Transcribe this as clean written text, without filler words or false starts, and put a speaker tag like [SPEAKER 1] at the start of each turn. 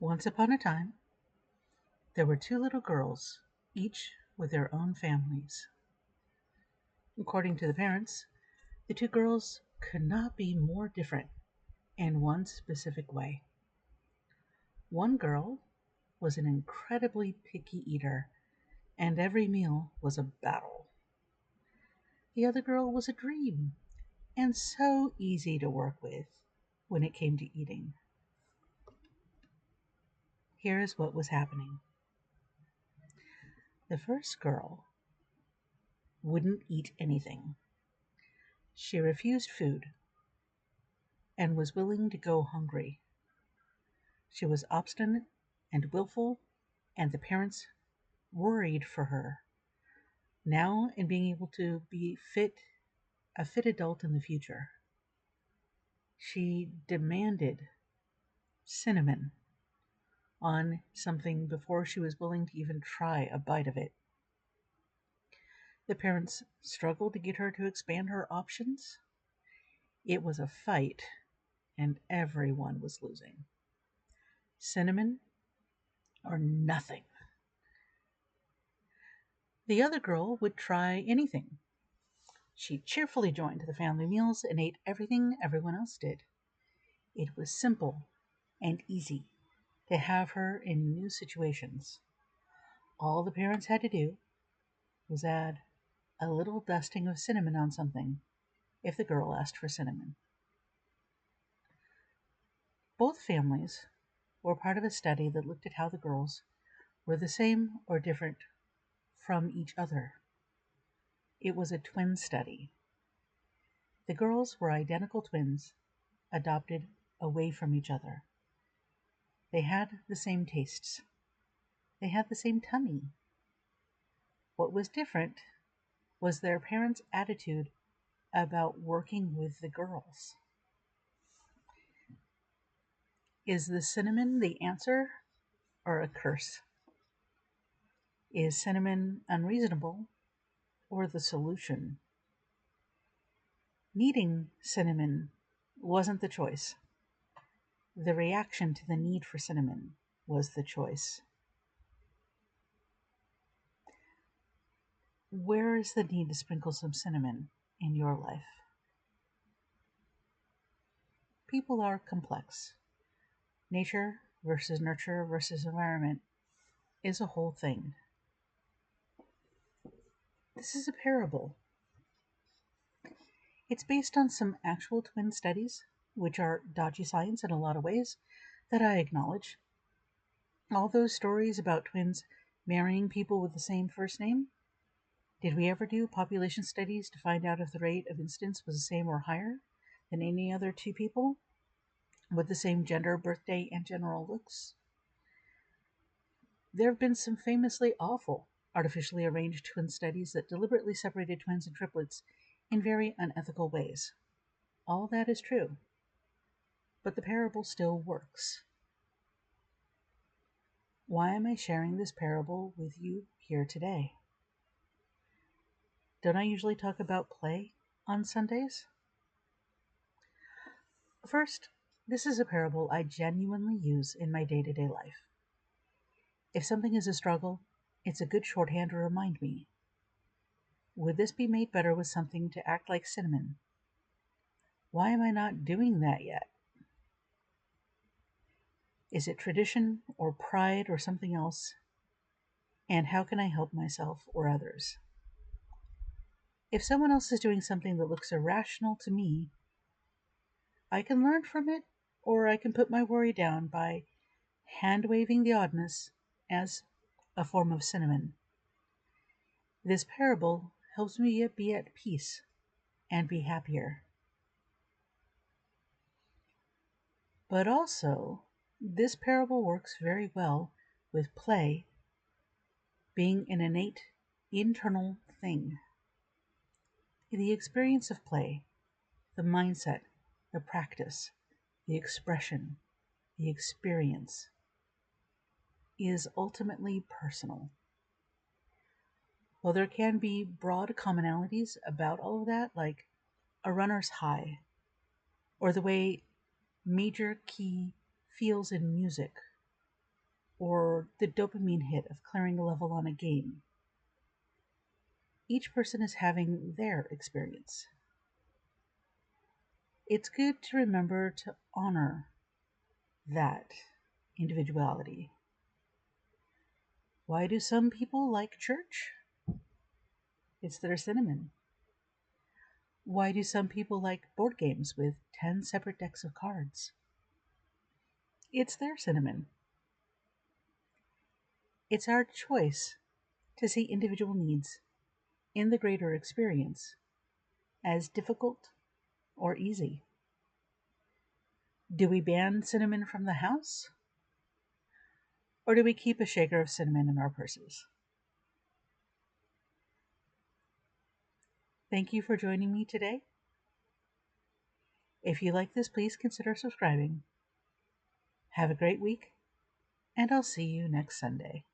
[SPEAKER 1] Once upon a time, there were two little girls, each with their own families. According to the parents, the two girls could not be more different in one specific way. One girl was an incredibly picky eater, and every meal was a battle. The other girl was a dream, and so easy to work with when it came to eating. Here is what was happening. The first girl wouldn't eat anything. She refused food and was willing to go hungry. She was obstinate and willful, and the parents worried for her now in being able to be a fit adult in the future. She demanded cinnamon on something before she was willing to even try a bite of it. The parents struggled to get her to expand her options. It was a fight, and everyone was losing. Cinnamon or nothing. The other girl would try anything. She cheerfully joined the family meals and ate everything everyone else did. It was simple and easy to have her in new situations. All the parents had to do was add a little dusting of cinnamon on something if the girl asked for cinnamon. Both families were part of a study that looked at how the girls were the same or different from each other. It was a twin study. The girls were identical twins, adopted away from each other. They had the same tastes. They had the same tummy. What was different was their parents' attitude about working with the girls. Is the cinnamon the answer or a curse? Is cinnamon unreasonable or the solution? Needing cinnamon wasn't the choice. The reaction to the need for cinnamon was the choice. Where is the need to sprinkle some cinnamon in your life? People are complex. Nature versus nurture versus environment is a whole thing. This is a parable. It's based on some actual twin studies, which are dodgy science in a lot of ways, that I acknowledge. All those stories about twins marrying people with the same first name? Did we ever do population studies to find out if the rate of incidence was the same or higher than any other two people with the same gender, birthday, and general looks? There have been some famously awful artificially arranged twin studies that deliberately separated twins and triplets in very unethical ways. All that is true, but the parable still works. Why am I sharing this parable with you here today? Don't I usually talk about play on Sundays? First, this is a parable I genuinely use in my day-to-day life. If something is a struggle, it's a good shorthand to remind me. Would this be made better with something to act like cinnamon? Why am I not doing that yet? Is it tradition or pride or something else? And how can I help myself or others? If someone else is doing something that looks irrational to me, I can learn from it, or I can put my worry down by hand-waving the oddness as a form of cinnamon. This parable helps me be at peace and be happier. But also, this parable works very well with play being an innate internal thing. The experience of play, the mindset, the practice, the expression, the experience is ultimately personal. While there can be broad commonalities about all of that, like a runner's high, or the way major key feels in music, or the dopamine hit of clearing a level on a game. Each person is having their experience. It's good to remember to honor that individuality. Why do some people like church? It's their cinnamon. Why do some people like board games with 10 separate decks of cards? It's their cinnamon. It's our choice to see individual needs in the greater experience as difficult or easy. Do we ban cinnamon from the house? Or do we keep a shaker of cinnamon in our purses? Thank you for joining me today. If you like this, please consider subscribing. Have a great week, and I'll see you next Sunday.